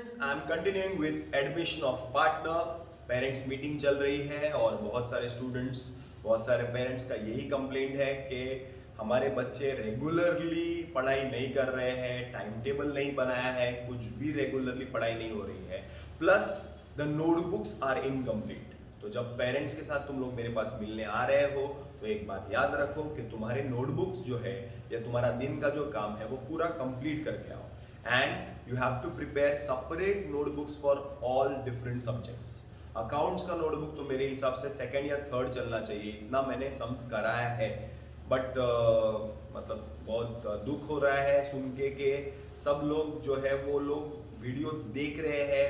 Students I am continuing with admission of partner. Parents meeting चल रही है और बहुत सारे स्टूडेंट्स, बहुत सारे पेरेंट्स का यही कंप्लेंट है कि हमारे बच्चे रेगुलरली पढ़ाई नहीं कर रहे हैं, टाइम टेबल नहीं बनाया है, कुछ भी रेगुलरली पढ़ाई नहीं हो रही है, plus the notebooks are incomplete. तो जब पेरेंट्स के साथ तुम लोग मेरे पास मिलने आ रहे हो तो एक बात याद रखो कि तुम्हारे नोटबुक्स जो है या तुम्हारा दिन का जो काम है वो पूरा कंप्लीट करके आओ। and you have to prepare separate notebooks for all different subjects. Accounts का नोटबुक तो मेरे हिसाब से सेकंड या थर्ड चलना चाहिए, इतना मैंने सम्स कराया है। बट मतलब बहुत दुख हो रहा है सुन के सब लोग जो है वो लोग वीडियो देख रहे हैं,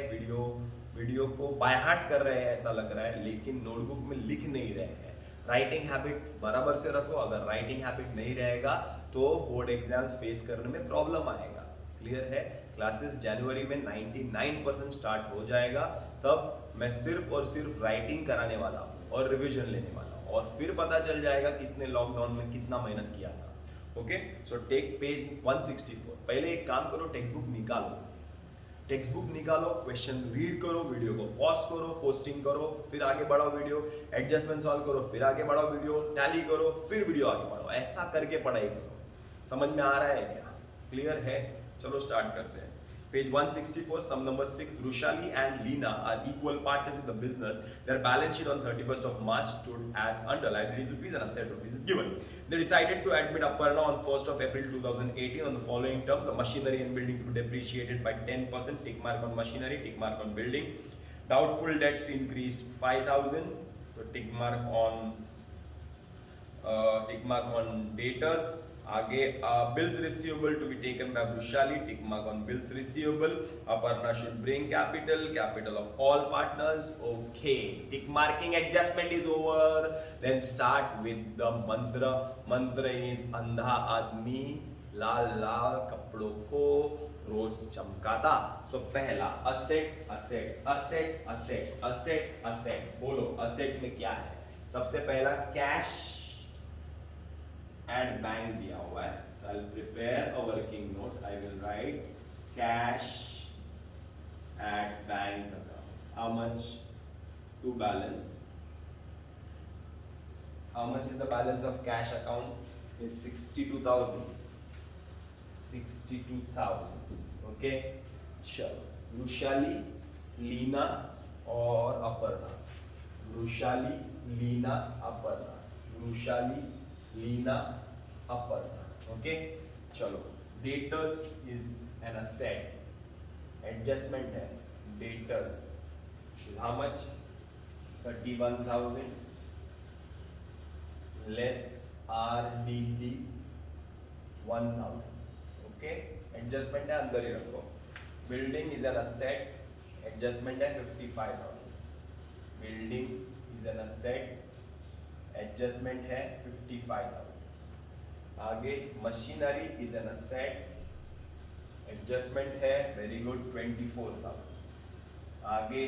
वीडियो को बाय हार्ट कर रहे हैं ऐसा लग रहा है, लेकिन नोटबुक में लिख नहीं रहे हैं। राइटिंग हैबिट बराबर से रखो, अगर राइटिंग हैबिट नहीं रहेगा तो बोर्ड एग्जाम्स फेस करने में प्रॉब्लम आएगा। क्लियर है? क्लासेस जनवरी में 99% स्टार्ट हो जाएगा, तब मैं सिर्फ और सिर्फ राइटिंग कराने वाला हूँ और रिवीजन लेने वाला हूँ, और फिर पता चल जाएगा किसने लॉकडाउन में कितना मेहनत किया था। Okay, so take page 164। पहले एक काम करो, टेक्स्ट बुक निकालो, क्वेश्चन रीड करो, वीडियो को पॉज करो, पोस्टिंग करो, फिर आगे बढ़ाओ वीडियो, एडजस्टमेंट सॉल्व करो, फिर आगे बढ़ाओ वीडियो, टैली करो, फिर वीडियो आगे बढ़ाओ। ऐसा करके पढ़ाई करो। समझ में आ रहा है क्या? क्लियर है? चलो स्टार्ट करते हैं। Page 164, sum number 6. Rushali and Leena are equal partners in the business. Their balance sheet on 31st of March stood as under liabilities rupees and asset rupees is given. They decided to admit Aparna on 1st of April 2018 on the following terms: the machinery and building to be depreciated by 10%, tick mark on machinery, tick mark on building. Doubtful debts increased 5,000, so tick mark on debtors. आगे bills receivable to be taken by Vrushali, tick mark on bills receivable. Aparna should bring capital of all partners. Okay, tick marking adjustment is over. Then start with the mantra. Mantra is अंधा आदमी लाल लाल कपड़ों को रोज चमकाता। सो पहला asset asset asset asset asset asset, बोलो asset में क्या है? सबसे पहला कैश एट बैंक दिया हुआ है, so I'll prepare a working note. I will write cash at bank account. How much to balance? How much is the balance of cash account? Is 62,000. 62,000. Okay. चलो, वृषाली, लीना और अपर्णा। वृषाली, लीना, अपर्णा। वृषाली, लीना, अपर्णा। ओके, चलो। Debtors is an asset, adjustment है। Debtors is how much? 31,000 less RDD 1,000। Okay, adjustment है, अंदर ही रखो। Building is an asset, adjustment है 55,000। Building is an asset, adjustment है 55,000। आगे machinery is an asset, adjustment है वेरी गुड 24,000। आगे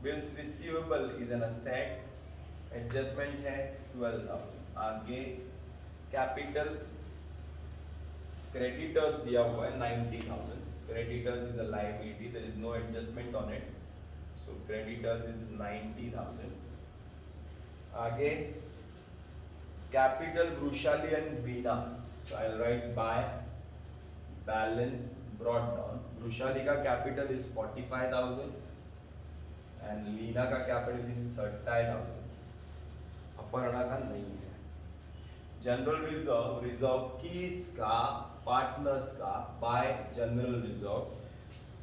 bills receivable is an asset, adjustment है 12,000। आगे कैपिटल क्रेडिटर्स दिया हुआ है 90,000। Creditors is a liability, there is no adjustment on it, so creditors is 90,000। आगे capital Vrushali and Veena, so I will write by balance brought down. Vrushali का capital is 45,000 and Leena का capital is 30,000। Aparna का नहीं है। जनरल रिजर्व, रिजर्व किसका? Partners का, by general reserve.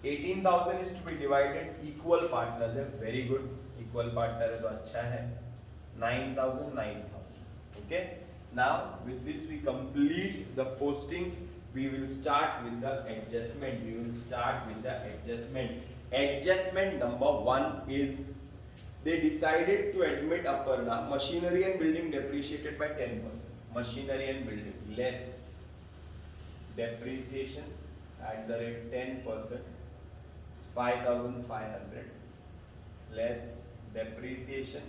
18,000 is to be divided equal partners है, very good, equal partner है तो अच्छा है। 9,000 9,000। Okay, now with this we complete the postings. We will start with the adjustment. Adjustment number 1 is they decided to admit Aparna machinery and building depreciated by 10%. Machinery and building less depreciation at the rate 10%, 5,500 less depreciation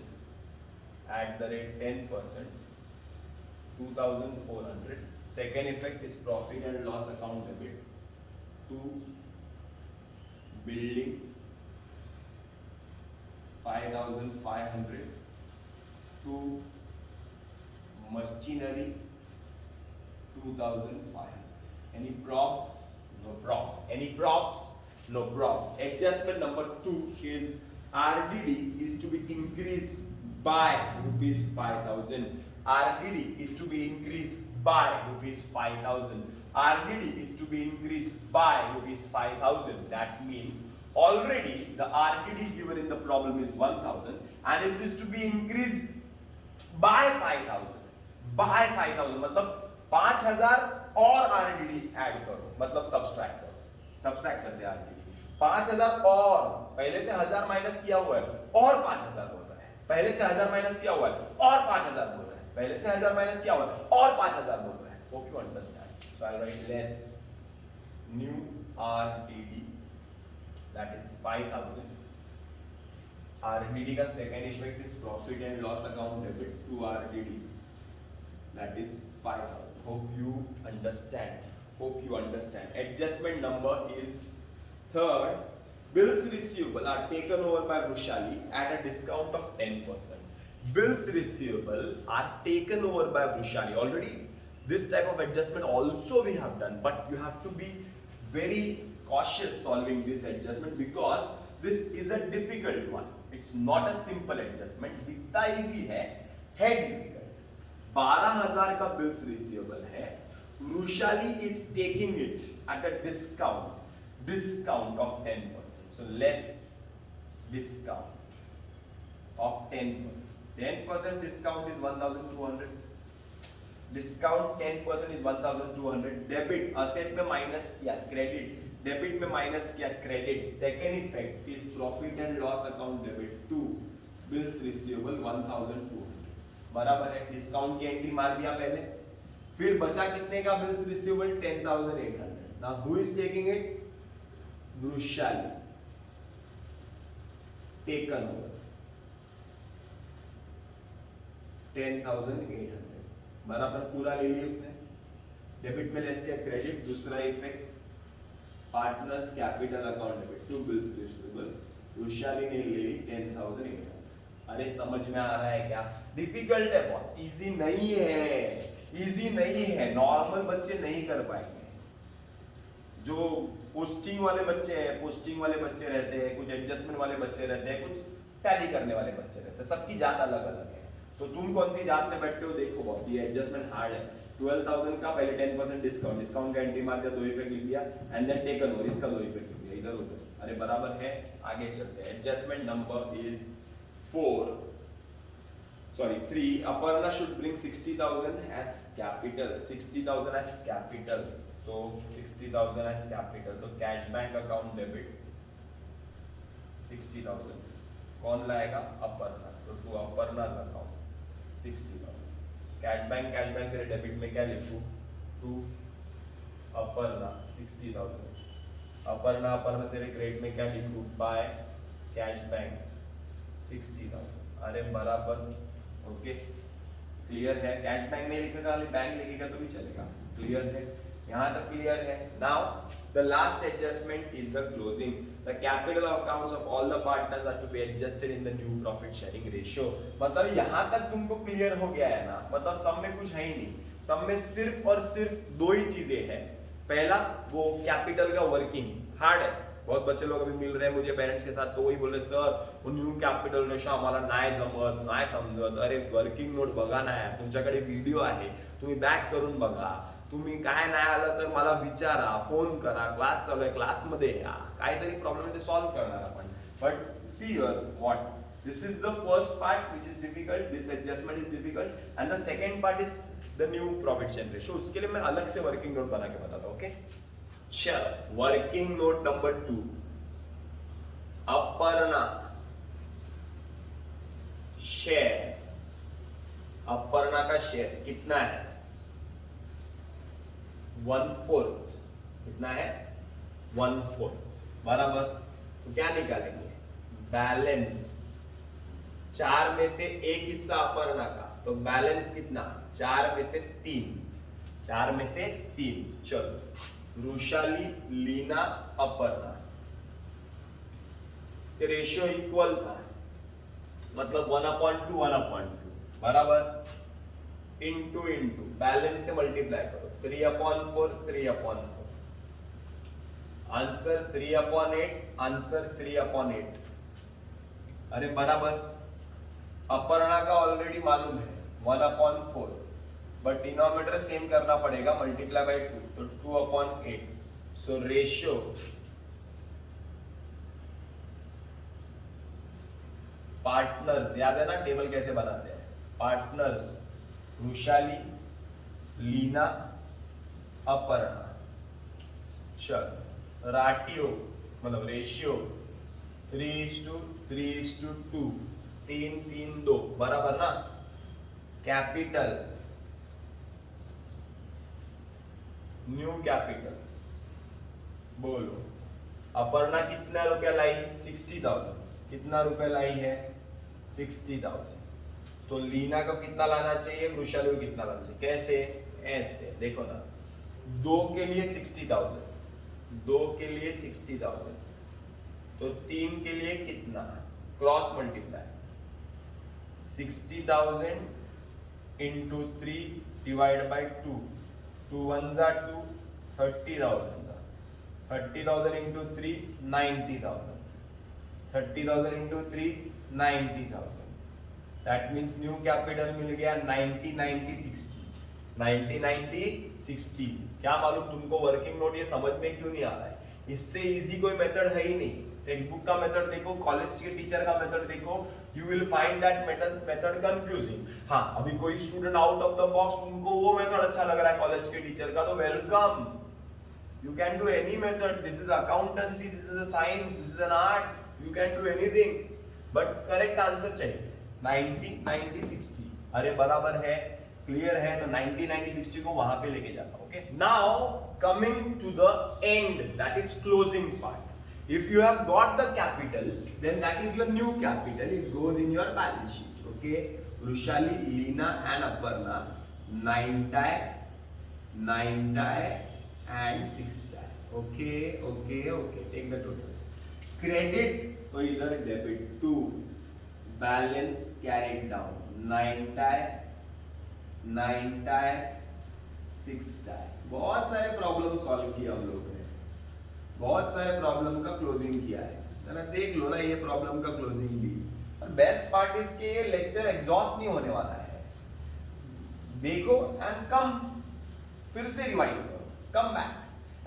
at the rate 10%, 2,400. Second effect is profit and loss account debit to building 5500 to machinery 2500. Any props? No props. Any props? No props. Adjustment number 2 is RDD is to be increased by rupees 5000. RDD is to be increased by rupees 5000. RDD is to be increased by rupees 5000. That means already the RDD given in the problem is 1000 and it is to be increased by 5000. by 5000 मतलब 5000 और RDD add करो, मतलब subtract करो, subtract कर दे RDD 5000 और पहले से 1000 minus किया हुआ है और 5000 बोल रहा है, पहले से 1000 माइनस किया हुआ है और 5000 बोल रहा है, पहले से 1000 माइनस किया हुआ है और 5000 बोल रहा है. Hope you understand. So I'll write less new RDD, that is 5000. RDD का second effect is profit and loss account debit to RDD, that is 5000. Hope you understand. Hope you understand. Adjustment number is third. Bills receivable are taken over by Vrushali at a discount of 10%. Bills receivable are taken over by Vrushali. Already this type of adjustment also we have done, but you have to be very cautious solving this adjustment because this is a difficult one. It's not a simple adjustment. दिखता easy है difficult. 12000 का bills receivable है. Vrushali is taking it at a discount of 10%. So less discount of 10%. 10% discount is 1200. Discount 10% is 1200. Debit asset में minus किया credit, debit में minus किया credit. Second effect is profit and loss account debit to bills receivable 1200. बराबर है. Discount की entry मार दिया पहले, फिर बचा कितने का bills receivable 10800. Now who is taking it? Vrushali. Taken over 10800. बराबर पूरा ले लिया उसने. डेबिट में लेस किया क्रेडिट. दूसरा effect partners capital account debit to bills receivable. Vrushali ने ले ली 10800. अरे समझ में आ रहा है क्या? डिफिकल्ट है बॉस, इजी नहीं है, इजी नहीं है. नॉर्मल बच्चे नहीं कर पाएंगे. जो पोस्टिंग वाले बच्चे हैं, पोस्टिंग वाले बच्चे रहते हैं, कुछ एडजस्टमेंट वाले बच्चे रहते हैं, कुछ टैली करने वाले बच्चे रहते हैं. सबकी जात अलग अलग है. तो तुम कौन सी जात में बैठते हो देखो बॉस. ये एडजस्टमेंट हार्ड है. 12000 का पहले 10% डिस्काउंट, डिस्काउंट का एंट्री मार दिया, दो इफेक्ट लिख दिया एंड देन टेकन ओवर, इसका दो इफेक्ट लिख दिया इधर उधर. अरे बराबर है. आगे चलते हैं. Adjustment number is 3. Aparna should bring 60,000 as capital. 60,000 as capital. तो 60,000 as capital. तो कैश बैंक अकाउंट डेबिट 60,000. कौन लाएगा? अपर्णा. तो टू अपर्णा's अकाउंट 60,000. कैश बैंक तेरे डेबिट में क्या लिखूं? टू अपर्णा 60,000. अपर्णा तेरे क्रेडिट में क्या लिखूं? By cash bank 60,000. अरे बराबर. ओके क्लियर है. कैश बैंक नहीं लिखेगा, बैंक लिखेगा तो भी चलेगा. क्लियर है. यहाँ तक क्लियर है. Now the last adjustment is the closing. The capital accounts of all the partners are to be adjusted in the new profit sharing ratio. मतलब यहाँ तक तुमको क्लियर हो गया है ना. मतलब सब में कुछ है ही नहीं. सब में सिर्फ और सिर्फ दो ही चीजें हैं. पहला वो कैपिटल का वर्किंग हार्ड है. बहुत बच्चे लोग अभी मिल रहे हैं मुझे पेरेंट्स के साथ, तो वही बोल रहे सर वो न्यू कॅपिटल रेशो आम्हाला नाही जमत, नाही समजत. अरे वर्किंग नोट बघा ना यार, तुमच्याकडे व्हिडिओ आहे, तुम्ही बॅक करून बघा. तुम्ही काय नाही आलं तर मला विचारा, फोन करा. क्लास चालू आहे, क्लासमध्ये या. काहीतरी प्रॉब्लेम ते सॉल्व्ह करणार आपण. But see here what this is the first part which is difficult. This adjustment is difficult and the second part is the new profit sharing ratio. उसके लिए मैं अलग से वर्किंग नोट बना के बताता हूँ. ओके चलो working note number 2. Aparna share. Aparna का शेयर कितना है? 1/4. कितना है? 1/4. बराबर. तो क्या निकालेंगे? बैलेंस. 4 में से एक हिस्सा अपर्णा का, तो बैलेंस कितना? 4 में से 3. 4 में से 3. चलो Vrushali, लीना, अपर्णा. कि रेशियो इक्वल था, मतलब 1/2 1/2 बराबर, इंटू इंटू बैलेंस से मल्टीप्लाई करो, 3/4 3/4, आंसर 3/8, आंसर 3/8। अरे बराबर, अपर्णा का ऑलरेडी मालूम है 1/4, बट डिनोमिनेटर सेम करना पड़ेगा, मल्टीप्लाई बाय 2, तो 2/8। सो रेशियो पार्टनर्स, याद है ना टेबल कैसे बनाते हैं, पार्टनर्स वृषाली, लीना, अपर्णा। चल राटियो मतलब रेशियो 3:2, 3:2 बराबर ना। कैपिटल न्यू कैपिटल्स, बोलो अपर्णा कितना रुपया लाई, 60,000, कितना रुपया लाई है 60,000, तो लीना को कितना लाना चाहिए, वृषाली को कितना लाना चाहिए, कैसे, ऐसे देखो ना, 2 के लिए 60,000, 2 के लिए 60,000, तो 3 के लिए कितना, cross multiply, 60,000 into 3 divide by 2, 2 1 2, 30,000, 30,000 into 3 90,000, 30,000 into 3 90,000, that means new capital मिल गया 90 90 60, 90 90 60। क्या मालूम तुमको वर्किंग नोट ये समझ में क्यों नहीं आ रहा है, इससे इजी कोई मेथड है ही नहीं। टेक्स्ट बुक का मेथड देखो, कॉलेज के टीचर का मेथड देखो, you will find that method confusing. हाँ, अभी कोई student out of the box उनको वो मेथड अच्छा लग रहा है कॉलेज के टीचर का, तो welcome, you can do any method, this is accountancy, this is a science, this is an art, you can do anything, but correct answer चाहिए। 90 90 60, अरे बराबर है, क्लियर है, तो 90 90 60 को वहां पे लेके जाता। Okay, now coming to the end, that is closing part. If you have got the capitals, then that is your new capital, it goes in your balance sheet. Okay, Vrushali, Leena and Aparna, 9 tie, 9 tie and 6 tie. Okay, okay, okay, take the total. Credit, तो इधर debit 2, balance carried down, 9 tie, 9 tie, 6 tie. बहुत सारे problem solve किए हम लोग ने, बहुत सारे प्रॉब्लम का क्लोजिंग किया है ना, देख लो ना ये प्रॉब्लम का क्लोजिंग भी। और बेस्ट पार्ट इज के ये लेक्चर एग्जॉस्ट नहीं होने वाला है, देखो एंड कम, फिर से रिवाइंड करो, come back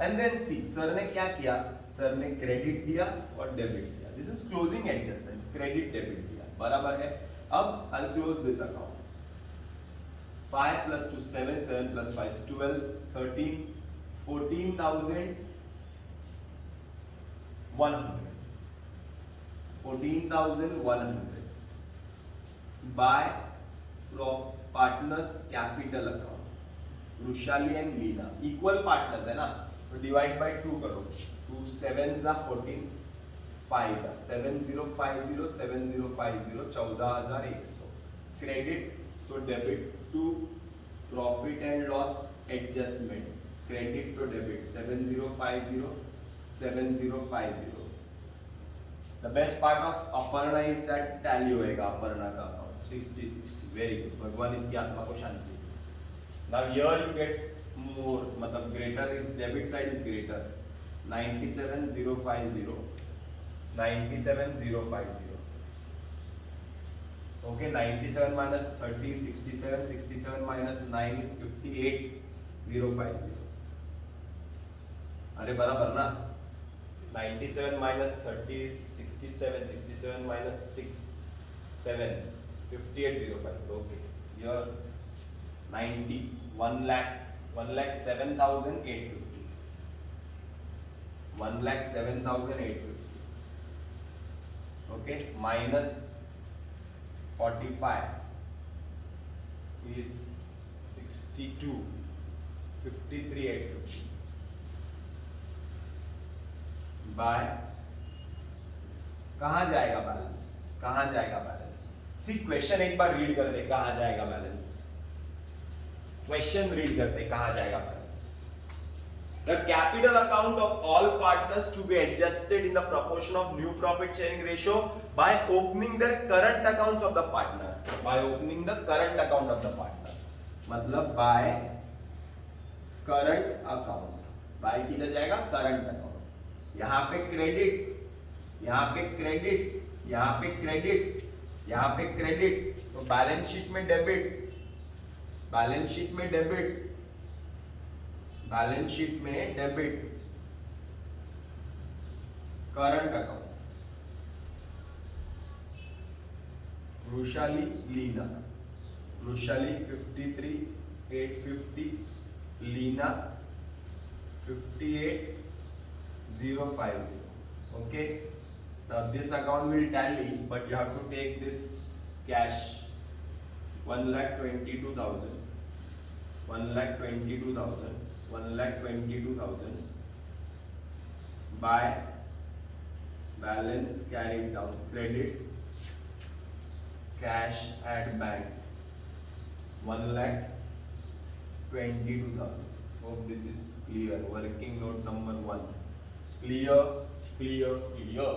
and then see sir ने क्या किया, सर ने क्रेडिट दिया और डेबिट दिया, this is closing adjustment, credit debit दिया, बराबर है। अब I will close this account, 5 + 2 7, 7 + 5 12, 13, 14,100, 14,100 by partners capital account, Vrushali and Leena equal partners है ना, तो डिवाइड बाय 2 करो, 2 7 * 14, 5 7050 7050, 14,100। क्रेडिट तो debit to profit and loss adjustment, credit तो debit 7050 7050। The best part of Aparna is that tally होएगा अपर्णा का account 60 60, very good, भगवान इसकी आत्मा को शांति। Now here you get more, मतलब greater is debit side is greater, 97,050, 97,050, okay, 97 minus 30 67, 67 minus 9 is 58,050, अरे बराबर ना, 97 minus 30 is 67, 67 minus 6 7, 58,050, okay, your 90 1,07,850, 1,07,850, okay, minus 45 is 62, 53,850 bye, कहां जाएगा बैलेंस, कहां जाएगा बैलेंस, सिर्फ क्वेश्चन एक बार रीड कर दे, कहां जाएगा बैलेंस, क्वेश्चन रीड करते कहां जाएगा balance, The capital account of all partners to be adjusted in the proportion of new profit sharing ratio by opening their current accounts of the partner. By opening the current account of the partner. मतलब by current account. by किधर जाएगा? current account. यहाँ पे credit, यहाँ पे credit, यहाँ पे credit, यहाँ पे क्रेडिट, तो बैलेंस शीट में डेबिट, बैलेंस शीट में डेबिट, बैलेंस शीट में debit, current account, Vrushali Leena, Vrushali 53,850, Leena 58,050. Okay, now this account will tally, but you have to take this cash 1,22,000, 1,22,000, 1,22,000 by balance carried down, credit cash at bank 1,22,000. Hope this is clear. Working note number 1. Clear, clear, clear.